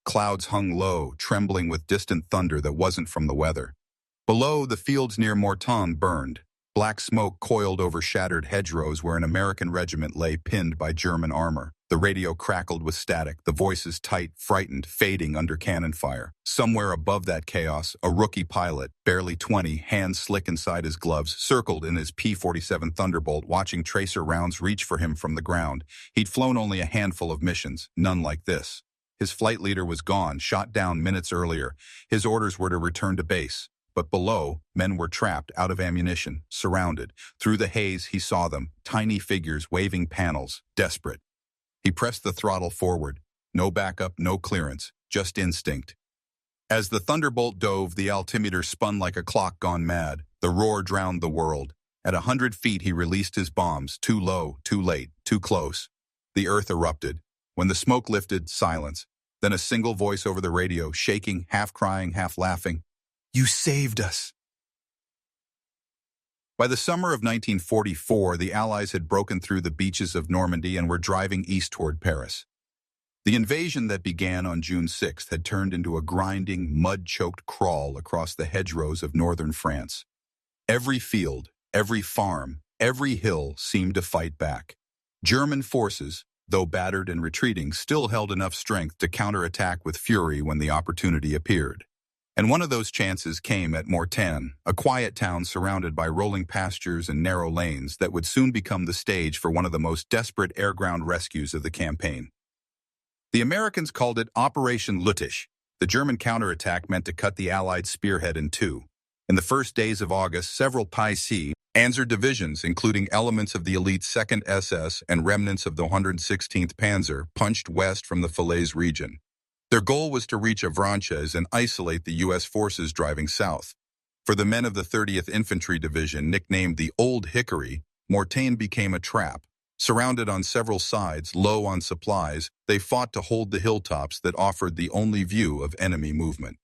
Clouds hung low, trembling with distant thunder that wasn't from the weather. Below, the fields near Mortain burned. Black smoke coiled over shattered hedgerows where an American regiment lay pinned by German armor. The radio crackled with static, the voices tight, frightened, fading under cannon fire. Somewhere above that chaos, a rookie pilot, barely 20, hands slick inside his gloves, circled in his P-47 Thunderbolt, watching tracer rounds reach for him from the ground. He'd flown only a handful of missions, none like this. His flight leader was gone, shot down minutes earlier. His orders were to return to base. But below, men were trapped, out of ammunition, surrounded. Through the haze, he saw them, tiny figures waving panels, desperate. He pressed the throttle forward. No backup, no clearance, just instinct. As the Thunderbolt dove, the altimeter spun like a clock gone mad. The roar drowned the world. At 100 feet, he released his bombs, too low, too late, too close. The earth erupted. When the smoke lifted, silence. Then a single voice over the radio, shaking, half crying, half laughing. "You saved us." By the summer of 1944, the Allies had broken through the beaches of Normandy and were driving east toward Paris. The invasion that began on June 6th had turned into a grinding, mud-choked crawl across the hedgerows of northern France. Every field, every farm, every hill seemed to fight back. German forces, though battered and retreating, still held enough strength to counterattack with fury when the opportunity appeared. And one of those chances came at Mortain, a quiet town surrounded by rolling pastures and narrow lanes that would soon become the stage for one of the most desperate air-ground rescues of the campaign. The Americans called it Operation Lüttich. The German counterattack meant to cut the Allied spearhead in two. In the first days of August, several P-47 Panzer divisions, including elements of the elite 2nd SS and remnants of the 116th Panzer, punched west from the Falaise region. Their goal was to reach Avranches and isolate the U.S. forces driving south. For the men of the 30th Infantry Division, nicknamed the Old Hickory, Mortain became a trap. Surrounded on several sides, low on supplies, they fought to hold the hilltops that offered the only view of enemy movement.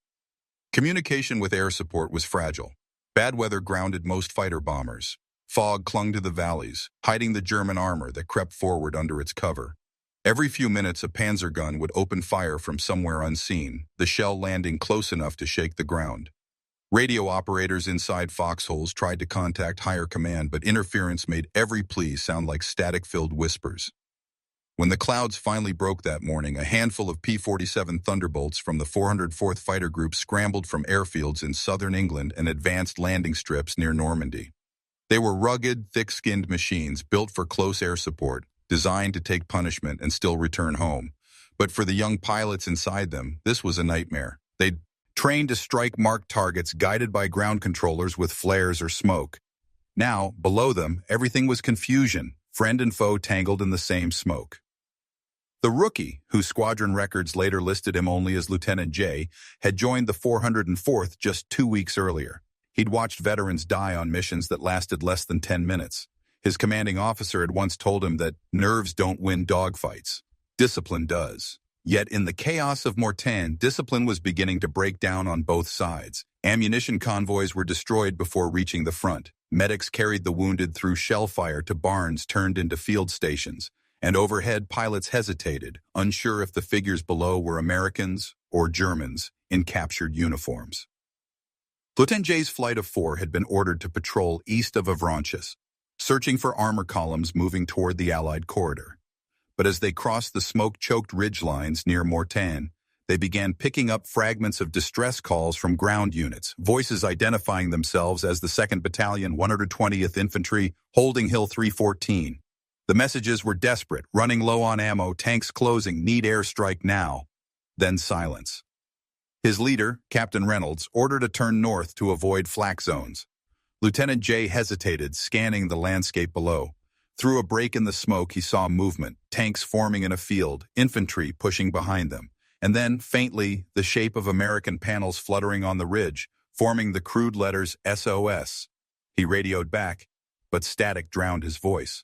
Communication with air support was fragile. Bad weather grounded most fighter bombers. Fog clung to the valleys, hiding the German armor that crept forward under its cover. Every few minutes, a panzer gun would open fire from somewhere unseen, the shell landing close enough to shake the ground. Radio operators inside foxholes tried to contact higher command, but interference made every plea sound like static-filled whispers. When the clouds finally broke that morning, a handful of P-47 Thunderbolts from the 404th Fighter Group scrambled from airfields in southern England and advanced landing strips near Normandy. They were rugged, thick-skinned machines built for close air support, designed to take punishment and still return home. But for the young pilots inside them, this was a nightmare. They'd trained to strike marked targets guided by ground controllers with flares or smoke. Now, below them, everything was confusion, friend and foe tangled in the same smoke. The rookie, whose squadron records later listed him only as Lieutenant J, had joined the 404th just 2 weeks earlier. He'd watched veterans die on missions that lasted less than 10 minutes. His commanding officer had once told him that nerves don't win dogfights. Discipline does. Yet in the chaos of Mortain, discipline was beginning to break down on both sides. Ammunition convoys were destroyed before reaching the front. Medics carried the wounded through shell fire to barns turned into field stations. And overhead, pilots hesitated, unsure if the figures below were Americans or Germans in captured uniforms. Lieutenant J's flight of 4 had been ordered to patrol east of Avranches, searching for armor columns moving toward the Allied corridor. But as they crossed the smoke-choked ridgelines near Mortain, they began picking up fragments of distress calls from ground units, voices identifying themselves as the 2nd Battalion, 120th Infantry, holding Hill 314. The messages were desperate, running low on ammo, tanks closing, need airstrike now. Then silence. His leader, Captain Reynolds, ordered a turn north to avoid flak zones. Lieutenant J hesitated, scanning the landscape below. Through a break in the smoke, he saw movement, tanks forming in a field, infantry pushing behind them. And then, faintly, the shape of American panels fluttering on the ridge, forming the crude letters SOS. He radioed back, but static drowned his voice.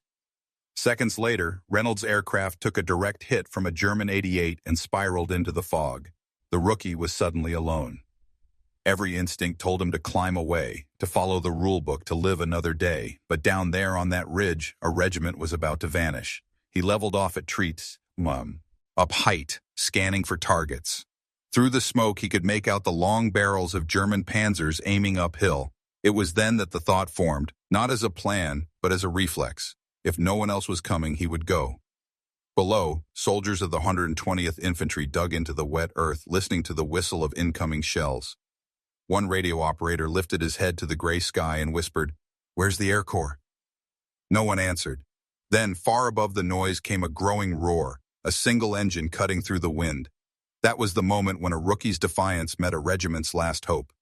Seconds later, Reynolds' aircraft took a direct hit from a German 88 and spiraled into the fog. The rookie was suddenly alone. Every instinct told him to climb away, to follow the rulebook, to live another day. But down there on that ridge, a regiment was about to vanish. He leveled off at treats, up height, scanning for targets. Through the smoke, he could make out the long barrels of German panzers aiming uphill. It was then that the thought formed, not as a plan, but as a reflex. If no one else was coming, he would go. Below, soldiers of the 120th Infantry dug into the wet earth, listening to the whistle of incoming shells. One radio operator lifted his head to the gray sky and whispered, "Where's the Air Corps?" No one answered. Then, far above the noise came a growing roar, a single engine cutting through the wind. That was the moment when a rookie's defiance met a regiment's last hope.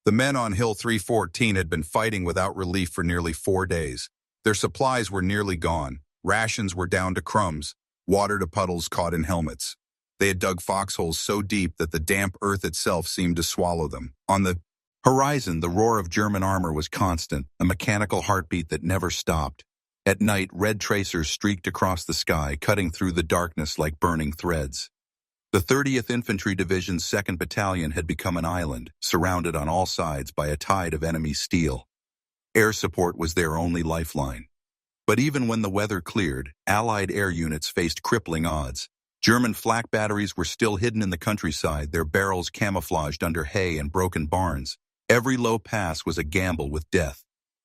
The men on Hill 314 had been fighting without relief for nearly 4 days. Their supplies were nearly gone. Rations were down to crumbs, water to puddles caught in helmets. They had dug foxholes so deep that the damp earth itself seemed to swallow them. On the horizon, the roar of German armor was constant, a mechanical heartbeat that never stopped. At night, red tracers streaked across the sky, cutting through the darkness like burning threads. The 30th Infantry Division's 2nd Battalion had become an island, surrounded on all sides by a tide of enemy steel. Air support was their only lifeline. But even when the weather cleared, Allied air units faced crippling odds. German flak batteries were still hidden in the countryside, their barrels camouflaged under hay and broken barns. Every low pass was a gamble with death.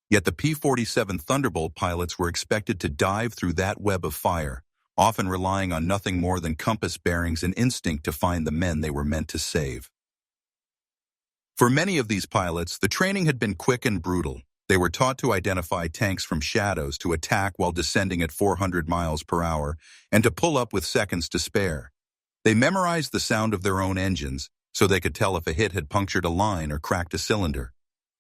Yet the P-47 Thunderbolt pilots were expected to dive through that web of fire, often relying on nothing more than compass bearings and instinct to find the men they were meant to save. For many of these pilots, the training had been quick and brutal. They were taught to identify tanks from shadows, to attack while descending at 400 miles per hour, and to pull up with seconds to spare. They memorized the sound of their own engines, so they could tell if a hit had punctured a line or cracked a cylinder.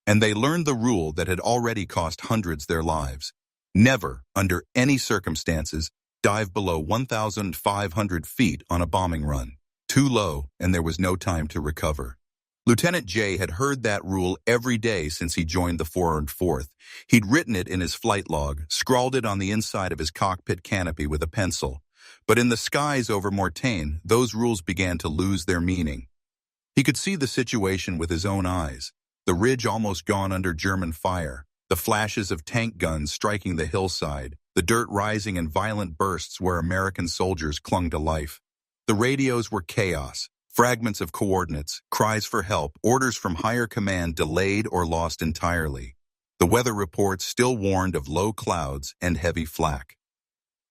And they learned the rule that had already cost hundreds their lives. Never, under any circumstances, dive below 1,500 feet on a bombing run. Too low, and there was no time to recover. Lieutenant J had heard that rule every day since he joined the 404th. He'd written it in his flight log, scrawled it on the inside of his cockpit canopy with a pencil. But in the skies over Mortain, those rules began to lose their meaning. He could see the situation with his own eyes. The ridge almost gone under German fire, the flashes of tank guns striking the hillside, the dirt rising in violent bursts where American soldiers clung to life. The radios were chaos. Fragments of coordinates, cries for help, orders from higher command delayed or lost entirely. The weather reports still warned of low clouds and heavy flak.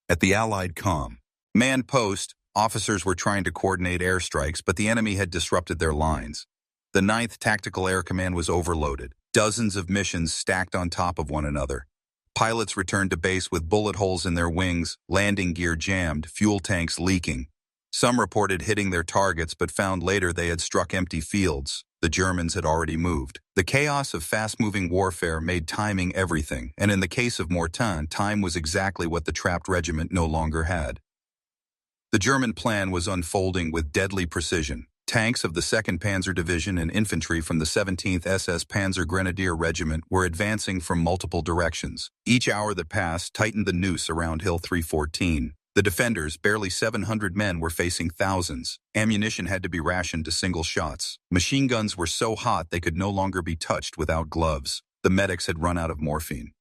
At the Allied command post, officers were trying to coordinate airstrikes, but the enemy had disrupted their lines. The 9th Tactical Air Command was overloaded, dozens of missions stacked on top of one another. Pilots returned to base with bullet holes in their wings, landing gear jammed, fuel tanks leaking. Some reported hitting their targets but found later they had struck empty fields. The Germans had already moved. The chaos of fast-moving warfare made timing everything, and in the case of Mortain, time was exactly what the trapped regiment no longer had. The German plan was unfolding with deadly precision. Tanks of the 2nd Panzer Division and infantry from the 17th SS Panzer Grenadier Regiment were advancing from multiple directions. Each hour that passed tightened the noose around Hill 314. The defenders, barely 700 men, were facing thousands. Ammunition had to be rationed to single shots. Machine guns were so hot they could no longer be touched without gloves. The medics had run out of morphine.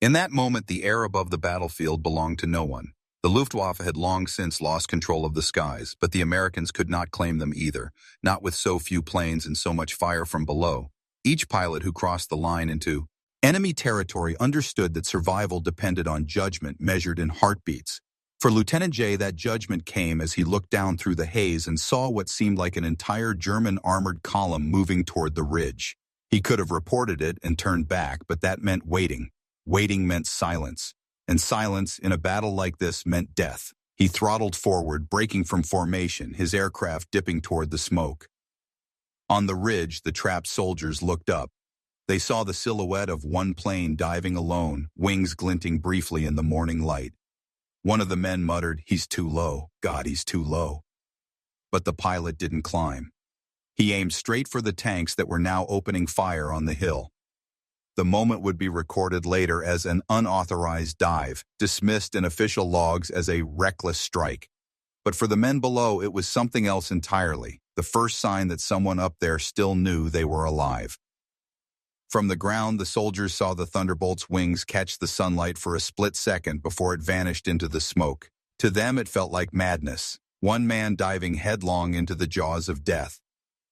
In that moment, the air above the battlefield belonged to no one. The Luftwaffe had long since lost control of the skies, but the Americans could not claim them either, not with so few planes and so much fire from below. Each pilot who crossed the line into enemy territory understood that survival depended on judgment measured in heartbeats. For Lieutenant J, that judgment came as he looked down through the haze and saw what seemed like an entire German armored column moving toward the ridge. He could have reported it and turned back, but that meant waiting. Waiting meant silence. And silence in a battle like this meant death. He throttled forward, breaking from formation, his aircraft dipping toward the smoke. On the ridge, the trapped soldiers looked up. They saw the silhouette of one plane diving alone, wings glinting briefly in the morning light. One of the men muttered, "He's too low. God, he's too low." But the pilot didn't climb. He aimed straight for the tanks that were now opening fire on the hill. The moment would be recorded later as an unauthorized dive, dismissed in official logs as a reckless strike. But for the men below, it was something else entirely, the first sign that someone up there still knew they were alive. From the ground, the soldiers saw the Thunderbolt's wings catch the sunlight for a split second before it vanished into the smoke. To them, it felt like madness. one man diving headlong into the jaws of death.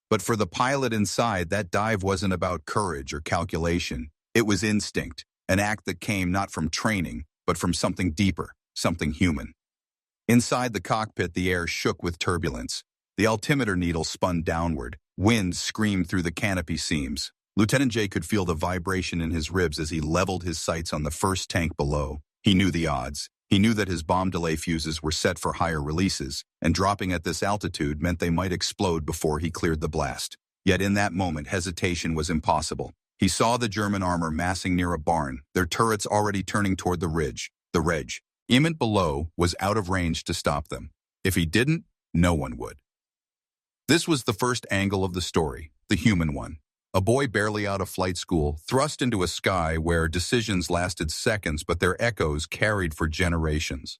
But for the pilot inside, that dive wasn't about courage or calculation. It was instinct, an act that came not from training, but from something deeper, something human. Inside the cockpit, the air shook with turbulence. The altimeter needle spun downward. Wind screamed through the canopy seams. Lieutenant J could feel the vibration in his ribs as he leveled his sights on the first tank below. He knew the odds. He knew that his bomb delay fuses were set for higher releases, and dropping at this altitude meant they might explode before he cleared the blast. Yet in that moment, hesitation was impossible. He saw the German armor massing near a barn, their turrets already turning toward the ridge, the reg. Emmett below was out of range to stop them. If he didn't, no one would. This was the first angle of the story, the human one. A boy barely out of flight school, thrust into a sky where decisions lasted seconds but their echoes carried for generations.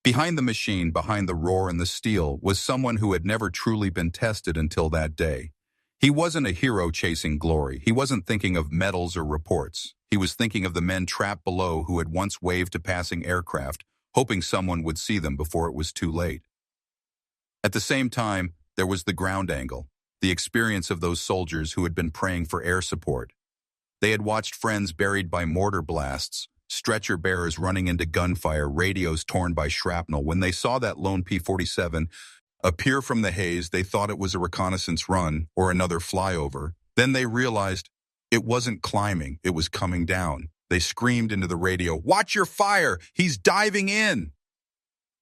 Behind the machine, behind the roar and the steel, was someone who had never truly been tested until that day. He wasn't a hero chasing glory. He wasn't thinking of medals or reports. He was thinking of the men trapped below who had once waved to passing aircraft, hoping someone would see them before it was too late. At the same time, there was the ground angle. The experience of those soldiers who had been praying for air support. They had watched friends buried by mortar blasts, stretcher bearers running into gunfire, radios torn by shrapnel. When they saw that lone P-47 appear from the haze, they thought it was a reconnaissance run or another flyover. Then they realized it wasn't climbing, it was coming down. They screamed into the radio, "Watch your fire! He's diving in!"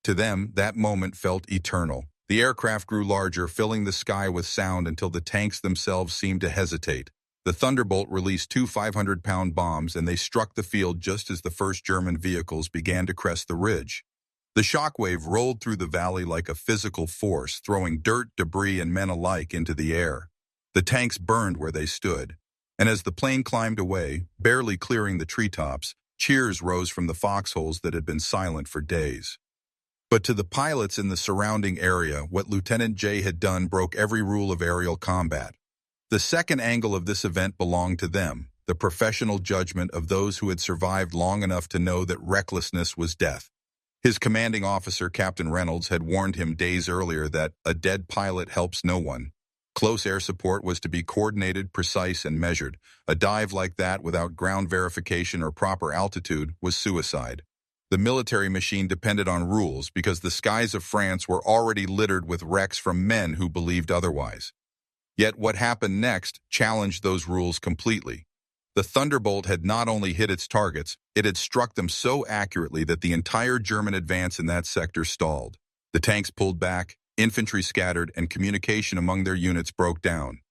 To them, that moment felt eternal. The aircraft grew larger, filling the sky with sound until the tanks themselves seemed to hesitate. The Thunderbolt released two 500-pound bombs, and they struck the field just as the first German vehicles began to crest the ridge. The shockwave rolled through the valley like a physical force, throwing dirt, debris, and men alike into the air. The tanks burned where they stood, and as the plane climbed away, barely clearing the treetops, cheers rose from the foxholes that had been silent for days. But to the pilots in the surrounding area, what Lieutenant J had done broke every rule of aerial combat. The second angle of this event belonged to them, the professional judgment of those who had survived long enough to know that recklessness was death. His commanding officer, Captain Reynolds, had warned him days earlier that a dead pilot helps no one. Close air support was to be coordinated, precise, and measured. A dive like that without ground verification or proper altitude was suicide. The military machine depended on rules because the skies of France were already littered with wrecks from men who believed otherwise. Yet what happened next challenged those rules completely. The Thunderbolt had not only hit its targets, it had struck them so accurately that the entire German advance in that sector stalled. The tanks pulled back, infantry scattered, and communication among their units broke down.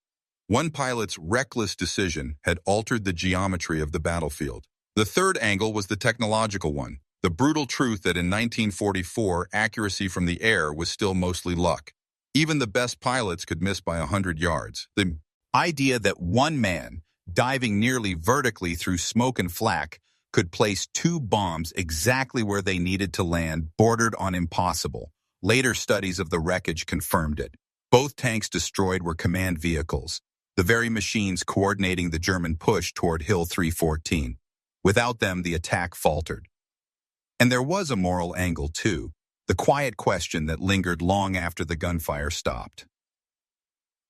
One pilot's reckless decision had altered the geometry of the battlefield. The third angle was the technological one. The brutal truth that in 1944, accuracy from the air was still mostly luck. Even the best pilots could miss by 100 yards. The idea that one man, diving nearly vertically through smoke and flak, could place two bombs exactly where they needed to land bordered on impossible. Later studies of the wreckage confirmed it. Both tanks destroyed were command vehicles, the very machines coordinating the German push toward Hill 314. Without them, the attack faltered. And there was a moral angle, too, the quiet question that lingered long after the gunfire stopped.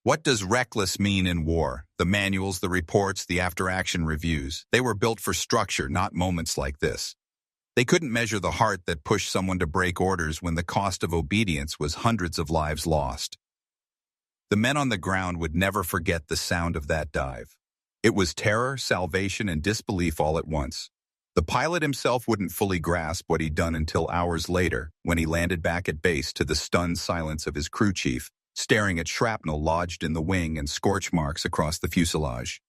What does reckless mean in war? The manuals, the reports, the after-action reviews, they were built for structure, not moments like this. They couldn't measure the heart that pushed someone to break orders when the cost of obedience was hundreds of lives lost. The men on the ground would never forget the sound of that dive. It was terror, salvation, and disbelief all at once. The pilot himself wouldn't fully grasp what he'd done until hours later, when he landed back at base to the stunned silence of his crew chief, staring at shrapnel lodged in the wing and scorch marks across the fuselage.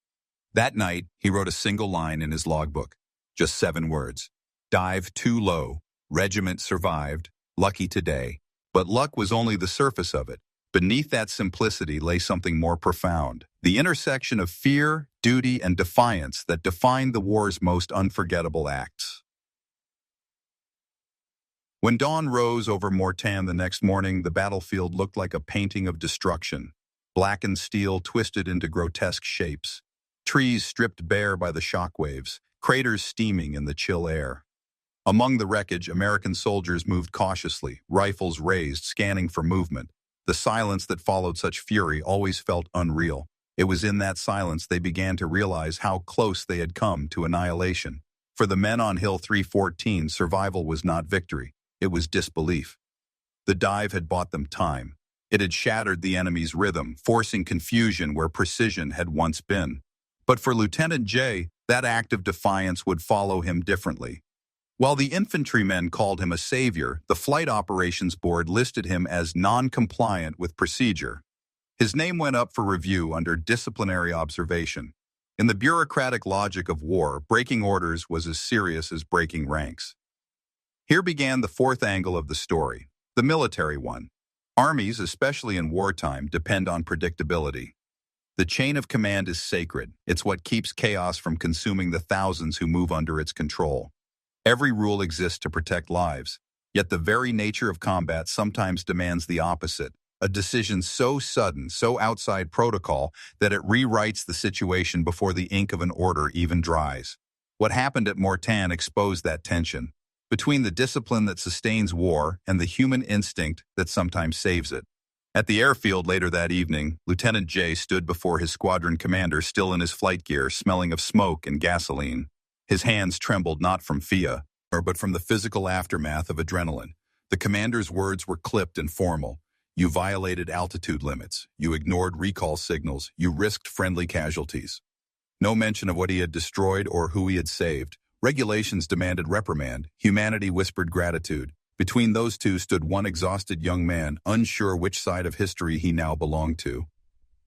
That night, he wrote a single line in his logbook, just 7 words. Dive too low, regiment survived, lucky today. But luck was only the surface of it. Beneath that simplicity lay something more profound, the intersection of fear, duty, and defiance that defined the war's most unforgettable acts. When dawn rose over Mortain the next morning, the battlefield looked like a painting of destruction. Blackened steel twisted into grotesque shapes, trees stripped bare by the shockwaves, craters steaming in the chill air. Among the wreckage, American soldiers moved cautiously, rifles raised, scanning for movement. The silence that followed such fury always felt unreal. It was in that silence they began to realize how close they had come to annihilation. For the men on Hill 314, survival was not victory. It was disbelief. The dive had bought them time. It had shattered the enemy's rhythm, forcing confusion where precision had once been. But for Lieutenant J, that act of defiance would follow him differently. While the infantrymen called him a savior, the Flight Operations Board listed him as non-compliant with procedure. His name went up for review under disciplinary observation. In the bureaucratic logic of war, breaking orders was as serious as breaking ranks. Here began the fourth angle of the story, the military one. Armies, especially in wartime, depend on predictability. The chain of command is sacred. It's what keeps chaos from consuming the thousands who move under its control. Every rule exists to protect lives, yet the very nature of combat sometimes demands the opposite. A decision so sudden, so outside protocol, that it rewrites the situation before the ink of an order even dries. What happened at Mortain exposed that tension between the discipline that sustains war and the human instinct that sometimes saves it. At the airfield later that evening, Lieutenant J stood before his squadron commander still in his flight gear, smelling of smoke and gasoline. His hands trembled not from fear, but from the physical aftermath of adrenaline. The commander's words were clipped and formal. You violated altitude limits. You ignored recall signals. You risked friendly casualties. No mention of what he had destroyed or who he had saved. Regulations demanded reprimand. Humanity whispered gratitude. Between those two stood one exhausted young man, unsure which side of history he now belonged to.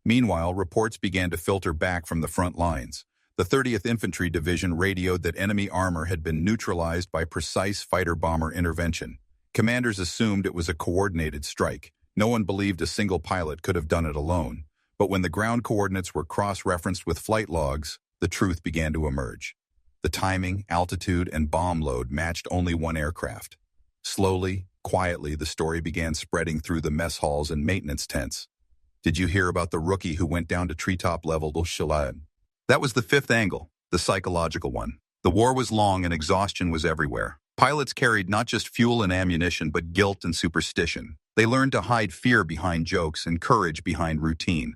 Meanwhile, reports began to filter back from the front lines. The 30th Infantry Division radioed that enemy armor had been neutralized by precise fighter-bomber intervention. Commanders assumed it was a coordinated strike. No one believed a single pilot could have done it alone. But when the ground coordinates were cross-referenced with flight logs, the truth began to emerge. The timing, altitude, and bomb load matched only one aircraft. Slowly, quietly, the story began spreading through the mess halls and maintenance tents. Did you hear about the rookie who went down to treetop level to Chilad? That was the fifth angle, the psychological one. The war was long and exhaustion was everywhere. Pilots carried not just fuel and ammunition, but guilt and superstition. They learned to hide fear behind jokes and courage behind routine.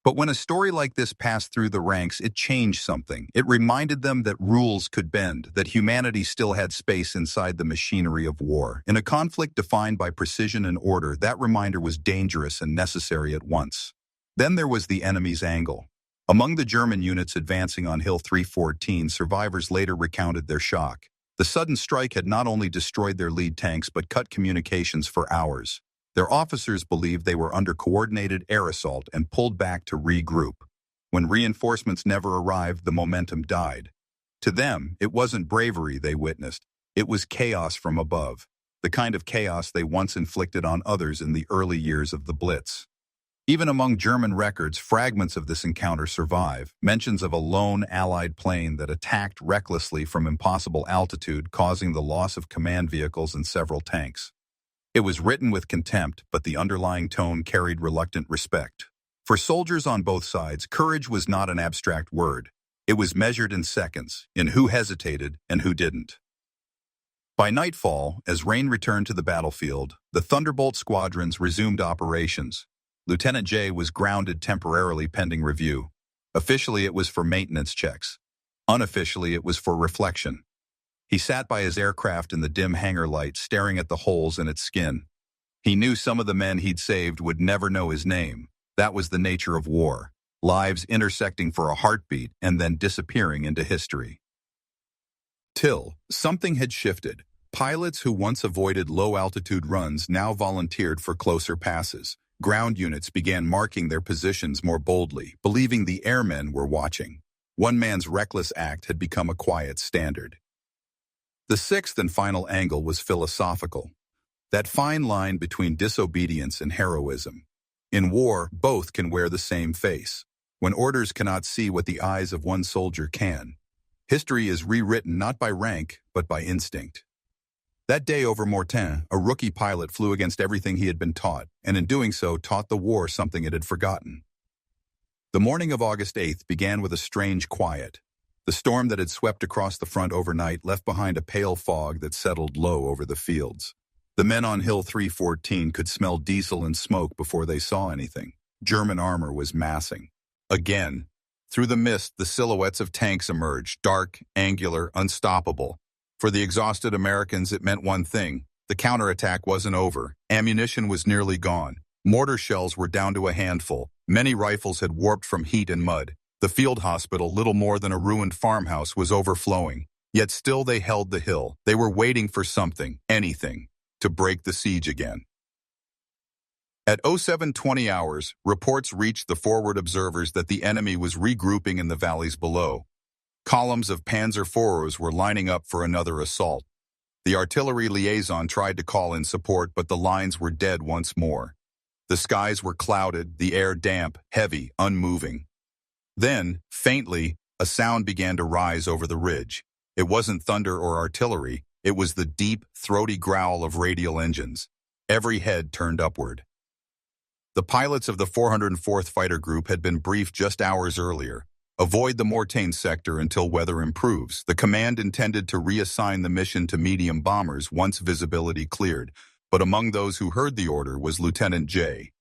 But when a story like this passed through the ranks, it changed something. It reminded them that rules could bend, that humanity still had space inside the machinery of war. In a conflict defined by precision and order, that reminder was dangerous and necessary at once. Then there was the enemy's angle. Among the German units advancing on Hill 314, survivors later recounted their shock. The sudden strike had not only destroyed their lead tanks but cut communications for hours. Their officers believed they were under coordinated air assault and pulled back to regroup. When reinforcements never arrived, the momentum died. To them, it wasn't bravery they witnessed. It was chaos from above, the kind of chaos they once inflicted on others in the early years of the Blitz. Even among German records, fragments of this encounter survive, mentions of a lone Allied plane that attacked recklessly from impossible altitude, causing the loss of command vehicles and several tanks. It was written with contempt, but the underlying tone carried reluctant respect. For soldiers on both sides, courage was not an abstract word. It was measured in seconds, in who hesitated and who didn't. By nightfall, as rain returned to the battlefield, the Thunderbolt squadrons resumed operations. Lieutenant J was grounded temporarily pending review. Officially, it was for maintenance checks. Unofficially, it was for reflection. He sat by his aircraft in the dim hangar light, staring at the holes in its skin. He knew some of the men he'd saved would never know his name. That was the nature of war. Lives intersecting for a heartbeat and then disappearing into history. Till something had shifted. Pilots who once avoided low-altitude runs now volunteered for closer passes. Ground units began marking their positions more boldly, believing the airmen were watching. One man's reckless act had become a quiet standard. The sixth and final angle was philosophical. That fine line between disobedience and heroism. In war, both can wear the same face. When orders cannot see what the eyes of one soldier can. History is rewritten not by rank, but by instinct. That day over Mortain, a rookie pilot flew against everything he had been taught, and in doing so taught the war something it had forgotten. The morning of August 8th began with a strange quiet. The storm that had swept across the front overnight left behind a pale fog that settled low over the fields. The men on Hill 314 could smell diesel and smoke before they saw anything. German armor was massing. Again. Through the mist, the silhouettes of tanks emerged, dark, angular, unstoppable. For the exhausted Americans, it meant one thing. The counterattack wasn't over. Ammunition was nearly gone. Mortar shells were down to a handful. Many rifles had warped from heat and mud. The field hospital, little more than a ruined farmhouse, was overflowing. Yet still they held the hill. They were waiting for something, anything, to break the siege again. At 07:20 hours, reports reached the forward observers that the enemy was regrouping in the valleys below. Columns of Panzer IVs were lining up for another assault. The artillery liaison tried to call in support, but the lines were dead once more. The skies were clouded, the air damp, heavy, unmoving. Then, faintly, a sound began to rise over the ridge. It wasn't thunder or artillery. It was the deep, throaty growl of radial engines. Every head turned upward. The pilots of the 404th Fighter Group had been briefed just hours earlier. Avoid the Mortain sector until weather improves. The command intended to reassign the mission to medium bombers once visibility cleared, but among those who heard the order was Lieutenant J.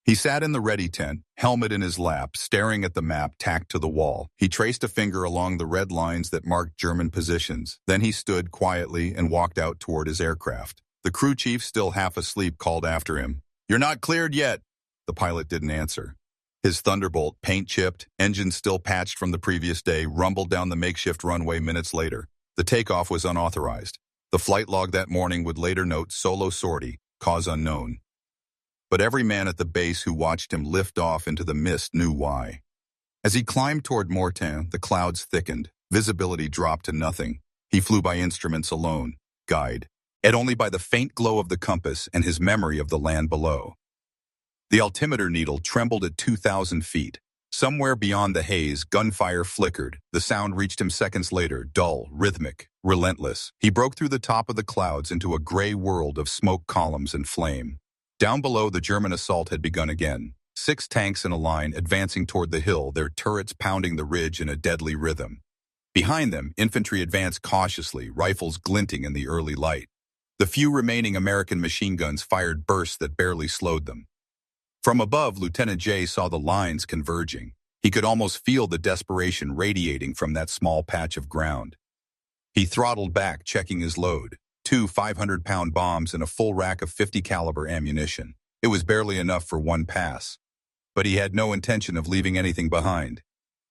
He sat in the ready tent, helmet in his lap, staring at the map tacked to the wall. He traced a finger along the red lines that marked German positions. Then he stood quietly and walked out toward his aircraft. The crew chief, still half asleep, called after him. "You're not cleared yet." The pilot didn't answer. His Thunderbolt, paint-chipped, engine still patched from the previous day, rumbled down the makeshift runway minutes later. The takeoff was unauthorized. The flight log that morning would later note solo sortie, cause unknown. But every man at the base who watched him lift off into the mist knew why. As he climbed toward Mortain, the clouds thickened. Visibility dropped to nothing. He flew by instruments alone, guide, and only by the faint glow of the compass and his memory of the land below. The altimeter needle trembled at 2,000 feet. Somewhere beyond the haze, gunfire flickered. The sound reached him seconds later, dull, rhythmic, relentless. He broke through the top of the clouds into a gray world of smoke columns and flame. Down below, the German assault had begun again. 6 tanks in a line advancing toward the hill, their turrets pounding the ridge in a deadly rhythm. Behind them, infantry advanced cautiously, rifles glinting in the early light. The few remaining American machine guns fired bursts that barely slowed them. From above, Lieutenant J saw the lines converging. He could almost feel the desperation radiating from that small patch of ground. He throttled back, checking his load. 2 500-pound bombs and a full rack of 50-caliber ammunition. It was barely enough for one pass. But he had no intention of leaving anything behind.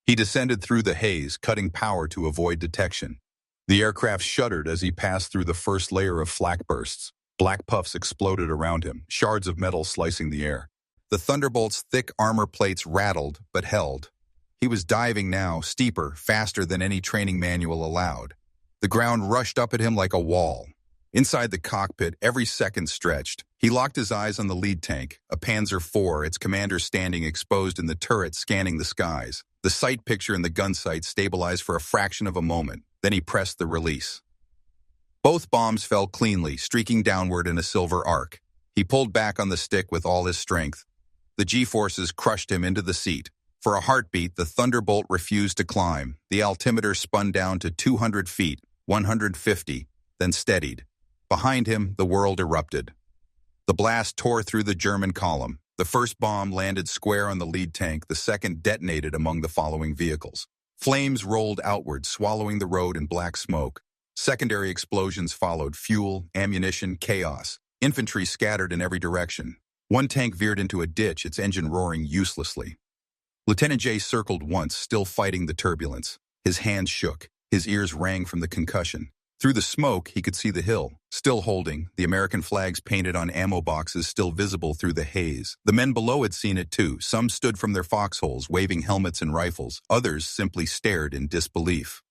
He descended through the haze, cutting power to avoid detection. The aircraft shuddered as he passed through the first layer of flak bursts. Black puffs exploded around him, shards of metal slicing the air. The Thunderbolt's thick armor plates rattled, but held. He was diving now, steeper, faster than any training manual allowed. The ground rushed up at him like a wall. Inside the cockpit, every second stretched. He locked his eyes on the lead tank, a Panzer IV, its commander standing exposed in the turret scanning the skies. The sight picture in the gun sight stabilized for a fraction of a moment. Then he pressed the release. Both bombs fell cleanly, streaking downward in a silver arc. He pulled back on the stick with all his strength. The G-forces crushed him into the seat. For a heartbeat, the Thunderbolt refused to climb. The altimeter spun down to 200 feet, 150, then steadied. Behind him, the world erupted. The blast tore through the German column. The first bomb landed square on the lead tank. The second detonated among the following vehicles. Flames rolled outward, swallowing the road in black smoke. Secondary explosions followed, fuel, ammunition, chaos. Infantry scattered in every direction. One tank veered into a ditch, its engine roaring uselessly. Lieutenant J circled once, still fighting the turbulence. His hands shook. His ears rang from the concussion. Through the smoke, he could see the hill, still holding, the American flags painted on ammo boxes still visible through the haze. The men below had seen it too. Some stood from their foxholes, waving helmets and rifles. Others simply stared in disbelief.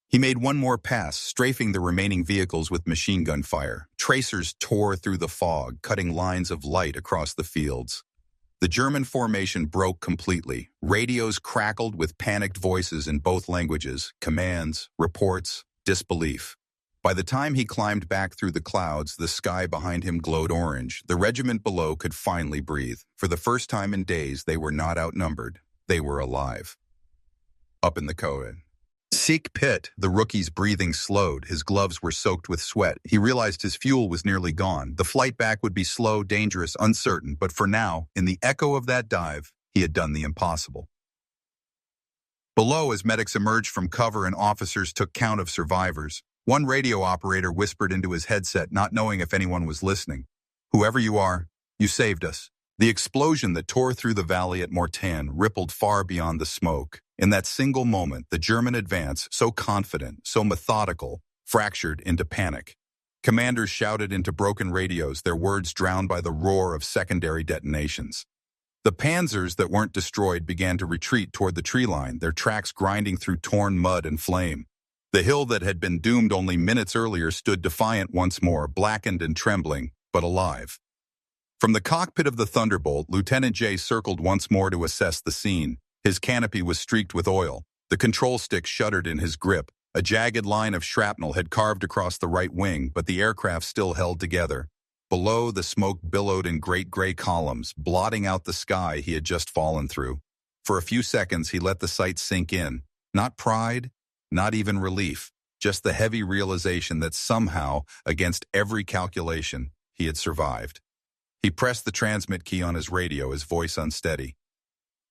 He made one more pass, strafing the remaining vehicles with machine gun fire. Tracers tore through the fog, cutting lines of light across the fields. The German formation broke completely. Radios crackled with panicked voices in both languages, commands, reports, disbelief. By the time he climbed back through the clouds, the sky behind him glowed orange. The regiment below could finally breathe. For the first time in days, they were not outnumbered. They were alive. Up in the Cohen. Sick pit, the rookie's breathing slowed. His gloves were soaked with sweat. He realized his fuel was nearly gone. The flight back would be slow, dangerous, uncertain, but for now, in the echo of that dive, he had done the impossible. Below, as medics emerged from cover and officers took count of survivors, one radio operator whispered into his headset, not knowing if anyone was listening. "Whoever you are, you saved us." The explosion that tore through the valley at Mortain rippled far beyond the smoke. In that single moment, the German advance, so confident, so methodical, fractured into panic. Commanders shouted into broken radios, their words drowned by the roar of secondary detonations. The panzers that weren't destroyed began to retreat toward the tree line, their tracks grinding through torn mud and flame. The hill that had been doomed only minutes earlier stood defiant once more, blackened and trembling, but alive. From the cockpit of the Thunderbolt, Lieutenant J circled once more to assess the scene. His canopy was streaked with oil. The control stick shuddered in his grip. A jagged line of shrapnel had carved across the right wing, but the aircraft still held together. Below, the smoke billowed in great gray columns, blotting out the sky he had just fallen through. For a few seconds, he let the sight sink in. Not pride, not even relief, just the heavy realization that somehow, against every calculation, he had survived. He pressed the transmit key on his radio, his voice unsteady.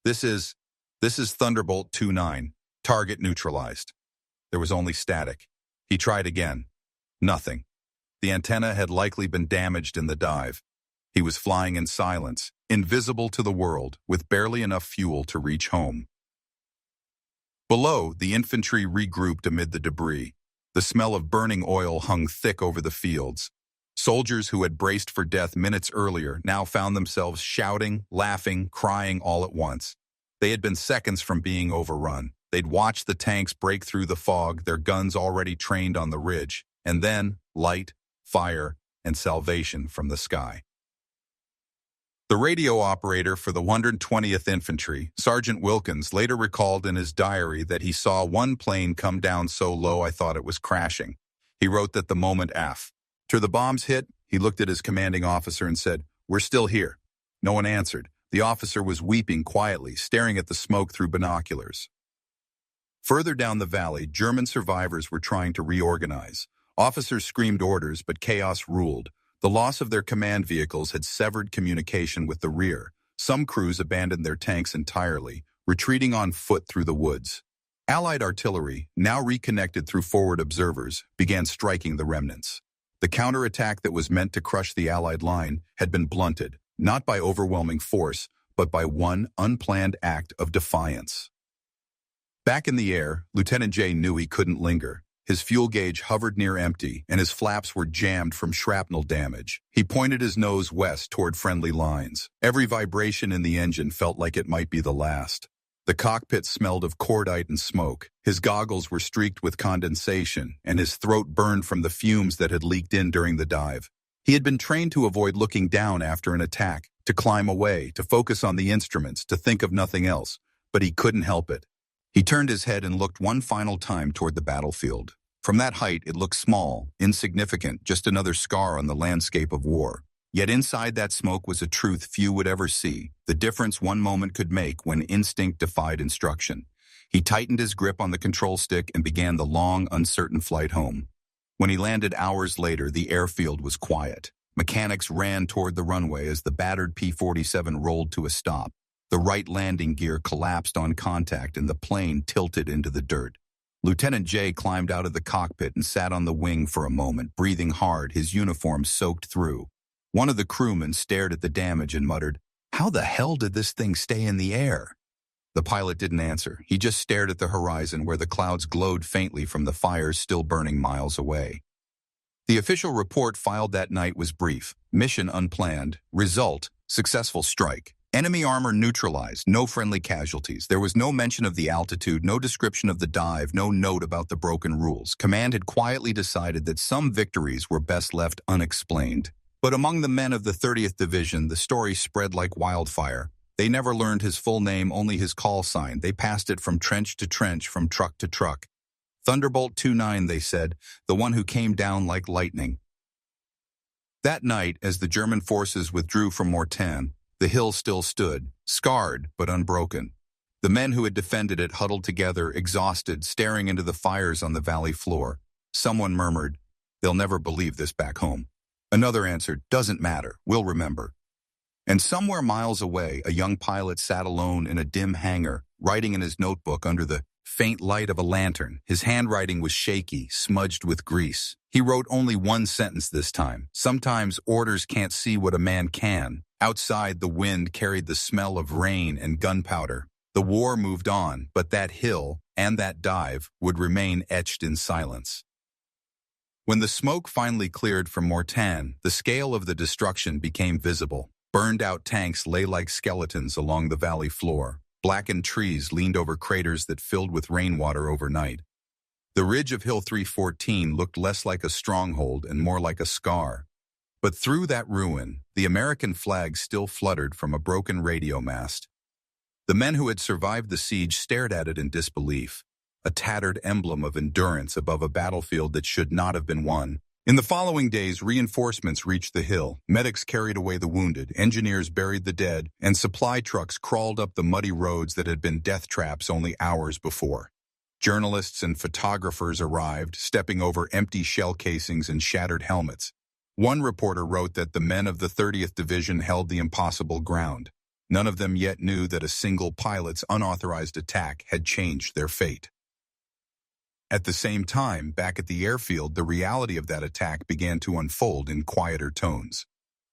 This is Thunderbolt 2-9, target neutralized." There was only static. He tried again. Nothing. The antenna had likely been damaged in the dive. He was flying in silence, invisible to the world, with barely enough fuel to reach home. Below, the infantry regrouped amid the debris. The smell of burning oil hung thick over the fields. Soldiers who had braced for death minutes earlier now found themselves shouting, laughing, crying all at once. They had been seconds from being overrun. They'd watched the tanks break through the fog, their guns already trained on the ridge, and then light, fire, and salvation from the sky. The radio operator for the 120th Infantry, Sergeant Wilkins, later recalled in his diary that he saw one plane come down so low I thought it was crashing. He wrote that the moment after the bombs hit, he looked at his commanding officer and said, "We're still here." No one answered. The officer was weeping quietly, staring at the smoke through binoculars. Further down the valley, German survivors were trying to reorganize. Officers screamed orders, but chaos ruled. The loss of their command vehicles had severed communication with the rear. Some crews abandoned their tanks entirely, retreating on foot through the woods. Allied artillery, now reconnected through forward observers, began striking the remnants. The counterattack that was meant to crush the Allied line had been blunted, not by overwhelming force, but by one unplanned act of defiance. Back in the air, Lieutenant J knew he couldn't linger. His fuel gauge hovered near empty, and his flaps were jammed from shrapnel damage. He pointed his nose west toward friendly lines. Every vibration in the engine felt like it might be the last. The cockpit smelled of cordite and smoke. His goggles were streaked with condensation, and his throat burned from the fumes that had leaked in during the dive. He had been trained to avoid looking down after an attack, to climb away, to focus on the instruments, to think of nothing else. But he couldn't help it. He turned his head and looked one final time toward the battlefield. From that height, it looked small, insignificant, just another scar on the landscape of war. Yet inside that smoke was a truth few would ever see, the difference one moment could make when instinct defied instruction. He tightened his grip on the control stick and began the long, uncertain flight home. When he landed hours later, the airfield was quiet. Mechanics ran toward the runway as the battered P-47 rolled to a stop. The right landing gear collapsed on contact and the plane tilted into the dirt. Lieutenant J climbed out of the cockpit and sat on the wing for a moment, breathing hard, his uniform soaked through. One of the crewmen stared at the damage and muttered, "How the hell did this thing stay in the air?" The pilot didn't answer. He just stared at the horizon where the clouds glowed faintly from the fires still burning miles away. The official report filed that night was brief. Mission unplanned. Result, successful strike. Enemy armor neutralized, no friendly casualties. There was no mention of the altitude, no description of the dive, no note about the broken rules. Command had quietly decided that some victories were best left unexplained. But among the men of the 30th Division, the story spread like wildfire. They never learned his full name, only his call sign. They passed it from trench to trench, from truck to truck. Thunderbolt 2-9, they said, the one who came down like lightning. That night, as the German forces withdrew from Mortain, the hill still stood, scarred but unbroken. The men who had defended it huddled together, exhausted, staring into the fires on the valley floor. Someone murmured, "They'll never believe this back home." Another answered, "Doesn't matter, we'll remember." And somewhere miles away, a young pilot sat alone in a dim hangar, writing in his notebook under the faint light of a lantern. His handwriting was shaky, smudged with grease. He wrote only one sentence this time. "Sometimes orders can't see what a man can." Outside, the wind carried the smell of rain and gunpowder. The war moved on, but that hill and that dive would remain etched in silence. When the smoke finally cleared from Mortain, the scale of the destruction became visible. Burned-out tanks lay like skeletons along the valley floor. Blackened trees leaned over craters that filled with rainwater overnight. The ridge of Hill 314 looked less like a stronghold and more like a scar. But through that ruin, the American flag still fluttered from a broken radio mast. The men who had survived the siege stared at it in disbelief, a tattered emblem of endurance above a battlefield that should not have been won. In the following days, reinforcements reached the hill. Medics carried away the wounded, engineers buried the dead, and supply trucks crawled up the muddy roads that had been death traps only hours before. Journalists and photographers arrived, stepping over empty shell casings and shattered helmets. One reporter wrote that the men of the 30th Division held the impossible ground. None of them yet knew that a single pilot's unauthorized attack had changed their fate. At the same time, back at the airfield, the reality of that attack began to unfold in quieter tones.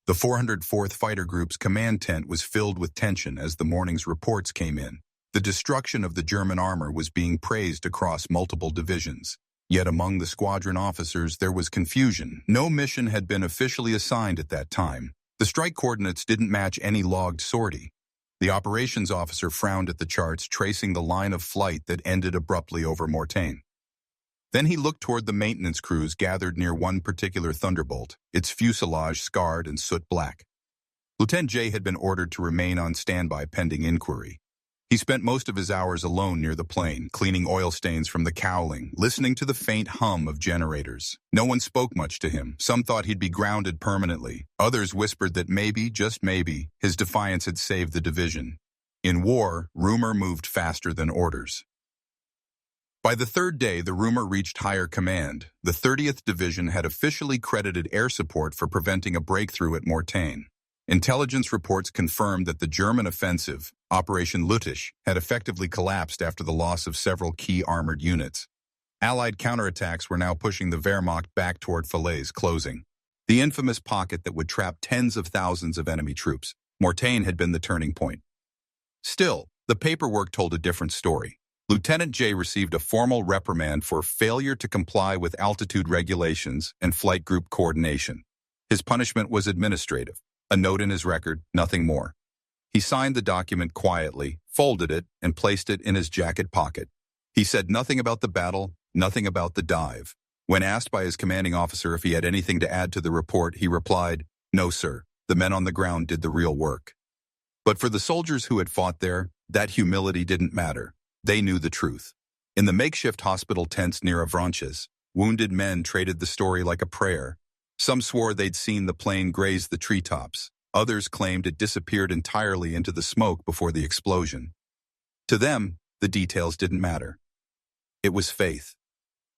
The 404th Fighter Group's command tent was filled with tension as the morning's reports came in. The destruction of the German armor was being praised across multiple divisions. Yet among the squadron officers there was confusion. No mission had been officially assigned at that time. The strike coordinates didn't match any logged sortie. The operations officer frowned at the charts, tracing the line of flight that ended abruptly over Mortain. Then he looked toward the maintenance crews gathered near one particular Thunderbolt, its fuselage scarred and soot black. Lieutenant J had been ordered to remain on standby pending inquiry. He spent most of his hours alone near the plane, cleaning oil stains from the cowling, listening to the faint hum of generators. No one spoke much to him. Some thought he'd be grounded permanently. Others whispered that maybe, just maybe, his defiance had saved the division. In war, rumor moved faster than orders. By the third day, the rumor reached higher command. The 30th Division had officially credited air support for preventing a breakthrough at Mortain. Intelligence reports confirmed that the German offensive, Operation Lüttich, had effectively collapsed after the loss of several key armored units. Allied counterattacks were now pushing the Wehrmacht back toward Falaise closing, the infamous pocket that would trap tens of thousands of enemy troops. Mortain had been the turning point. Still, the paperwork told a different story. Lieutenant J received a formal reprimand for failure to comply with altitude regulations and flight group coordination. His punishment was administrative, a note in his record, nothing more. He signed the document quietly, folded it, and placed it in his jacket pocket. He said nothing about the battle, nothing about the dive. When asked by his commanding officer if he had anything to add to the report, he replied, "No, sir. The men on the ground did the real work." But for the soldiers who had fought there, that humility didn't matter. They knew the truth. In the makeshift hospital tents near Avranches, wounded men traded the story like a prayer. Some swore they'd seen the plane graze the treetops. Others claimed it disappeared entirely into the smoke before the explosion. To them, the details didn't matter. It was faith.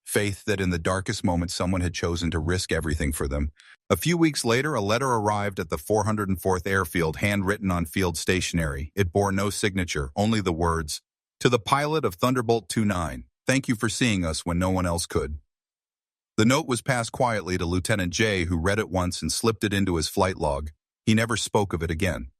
Faith that in the darkest moment someone had chosen to risk everything for them. A few weeks later, a letter arrived at the 404th Airfield, handwritten on field stationery. It bore no signature, only the words, "To the pilot of Thunderbolt 29, thank you for seeing us when no one else could." The note was passed quietly to Lieutenant J, who read it once and slipped it into his flight log. He never spoke of it again.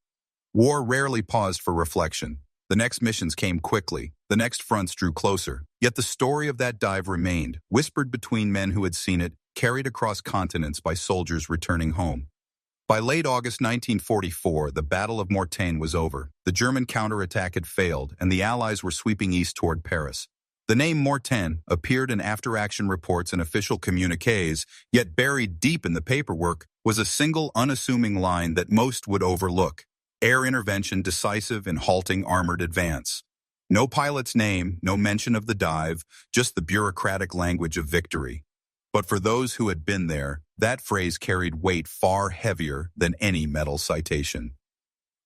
War rarely paused for reflection. The next missions came quickly. The next fronts drew closer. Yet the story of that dive remained, whispered between men who had seen it, carried across continents by soldiers returning home. By late August 1944, the Battle of Mortain was over. The German counterattack had failed, and the Allies were sweeping east toward Paris. The name Mortain appeared in after-action reports and official communiques, yet buried deep in the paperwork was a single unassuming line that most would overlook: air intervention decisive in halting armored advance. No pilot's name, no mention of the dive, just the bureaucratic language of victory. But for those who had been there, that phrase carried weight far heavier than any medal citation.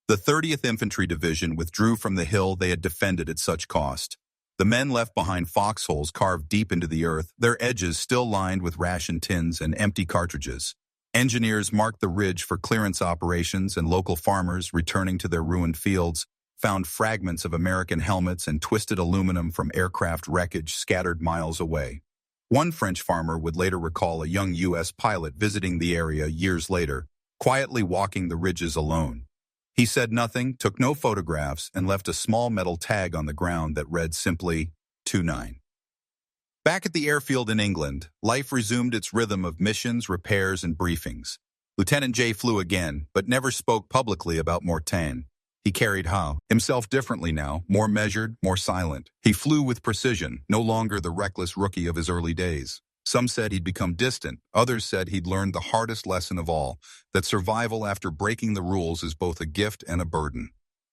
The 30th Infantry Division withdrew from the hill they had defended at such cost. The men left behind foxholes carved deep into the earth, their edges still lined with ration tins and empty cartridges. Engineers marked the ridge for clearance operations, and local farmers, returning to their ruined fields, found fragments of American helmets and twisted aluminum from aircraft wreckage scattered miles away. One French farmer would later recall a young U.S. pilot visiting the area years later, quietly walking the ridges alone. He said nothing, took no photographs, and left a small metal tag on the ground that read simply 29. Back at the airfield in England, life resumed its rhythm of missions, repairs, and briefings. Lieutenant J flew again, but never spoke publicly about Mortain. He carried himself differently now, more measured, more silent. He flew with precision, no longer the reckless rookie of his early days. Some said he'd become distant. Others said he'd learned the hardest lesson of all, that survival after breaking the rules is both a gift and a burden.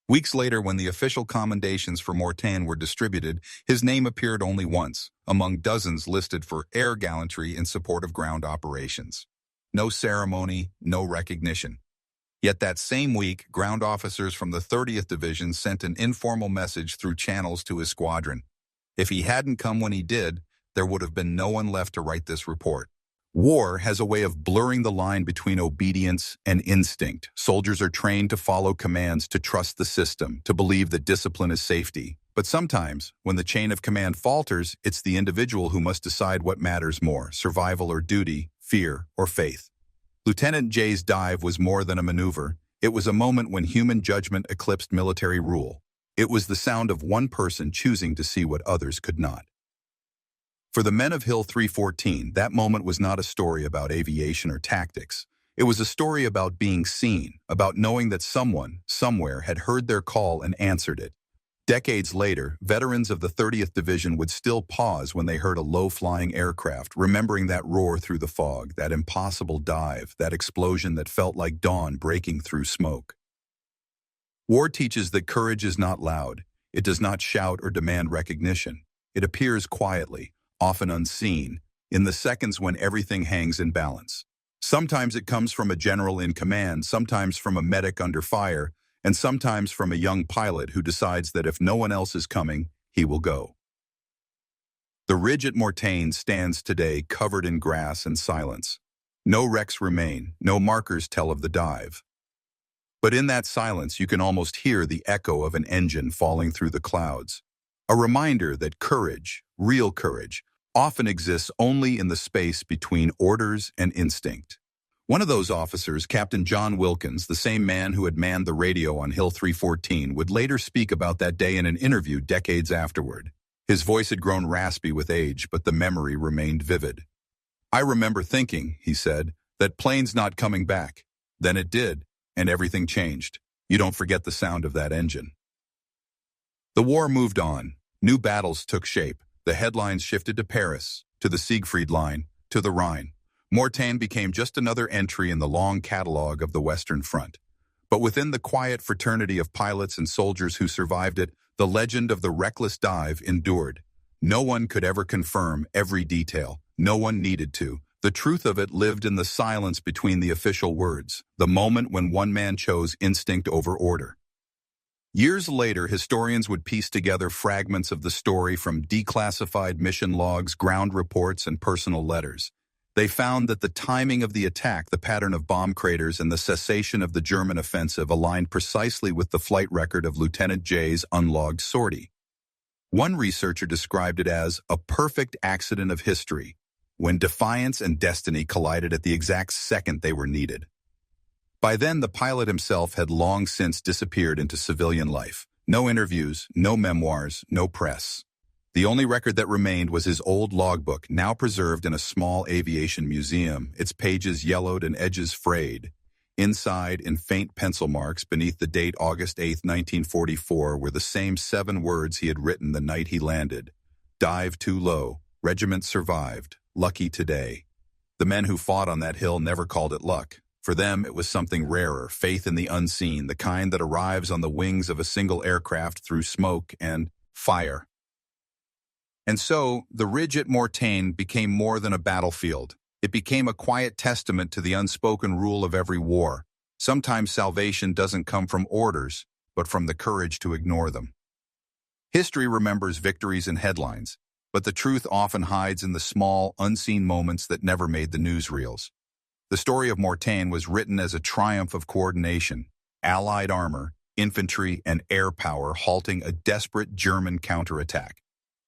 Weeks later, when the official commendations for Mortain were distributed, his name appeared only once, among dozens listed for air gallantry in support of ground operations. No ceremony, no recognition. Yet that same week, ground officers from the 30th Division sent an informal message through channels to his squadron. If he hadn't come when he did, there would have been no one left to write this report. War has a way of blurring the line between obedience and instinct. Soldiers are trained to follow commands, to trust the system, to believe that discipline is safety. But sometimes, when the chain of command falters, it's the individual who must decide what matters more, survival or duty, fear or faith. Lieutenant J's dive was more than a maneuver. It was a moment when human judgment eclipsed military rule. It was the sound of one person choosing to see what others could not. For the men of Hill 314, that moment was not a story about aviation or tactics. It was a story about being seen, about knowing that someone, somewhere, had heard their call and answered it. Decades later, veterans of the 30th Division would still pause when they heard a low-flying aircraft, remembering that roar through the fog, that impossible dive, that explosion that felt like dawn breaking through smoke. War teaches that courage is not loud. It does not shout or demand recognition. It appears quietly, often unseen, in the seconds when everything hangs in balance. Sometimes it comes from a general in command, sometimes from a medic under fire, and sometimes from a young pilot who decides that if no one else is coming, he will go. The ridge at Mortain stands today covered in grass and silence. No wrecks remain, no markers tell of the dive. But in that silence, you can almost hear the echo of an engine falling through the clouds. A reminder that courage, real courage, often exists only in the space between orders and instinct. One of those officers, Captain John Wilkins, the same man who had manned the radio on Hill 314, would later speak about that day in an interview decades afterward. His voice had grown raspy with age, but the memory remained vivid. "I remember thinking," he said, "that plane's not coming back. Then it did, and everything changed. You don't forget the sound of that engine." The war moved on. New battles took shape. The headlines shifted to Paris, to the Siegfried Line, to the Rhine. Mortain became just another entry in the long catalogue of the Western Front. But within the quiet fraternity of pilots and soldiers who survived it, the legend of the reckless dive endured. No one could ever confirm every detail. No one needed to. The truth of it lived in the silence between the official words, the moment when one man chose instinct over order. Years later, historians would piece together fragments of the story from declassified mission logs, ground reports, and personal letters. They found that the timing of the attack, the pattern of bomb craters, and the cessation of the German offensive aligned precisely with the flight record of Lieutenant J's unlogged sortie. One researcher described it as a perfect accident of history, when defiance and destiny collided at the exact second they were needed. By then, the pilot himself had long since disappeared into civilian life. No interviews, no memoirs, no press. The only record that remained was his old logbook, now preserved in a small aviation museum, its pages yellowed and edges frayed. Inside, in faint pencil marks beneath the date August 8, 1944, were the same 7 words he had written the night he landed. "Dive too low. Regiment survived. Lucky today." The men who fought on that hill never called it luck. For them, it was something rarer, faith in the unseen, the kind that arrives on the wings of a single aircraft through smoke and fire. And so, the ridge at Mortain became more than a battlefield. It became a quiet testament to the unspoken rule of every war. Sometimes salvation doesn't come from orders, but from the courage to ignore them. History remembers victories in headlines, but the truth often hides in the small, unseen moments that never made the newsreels. The story of Mortain was written as a triumph of coordination, Allied armor, infantry, and air power halting a desperate German counterattack.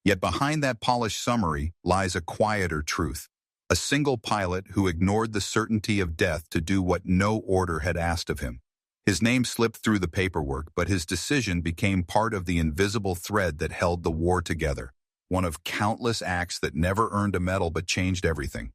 Yet behind that polished summary lies a quieter truth. A single pilot who ignored the certainty of death to do what no order had asked of him. His name slipped through the paperwork, but his decision became part of the invisible thread that held the war together. One of countless acts that never earned a medal but changed everything.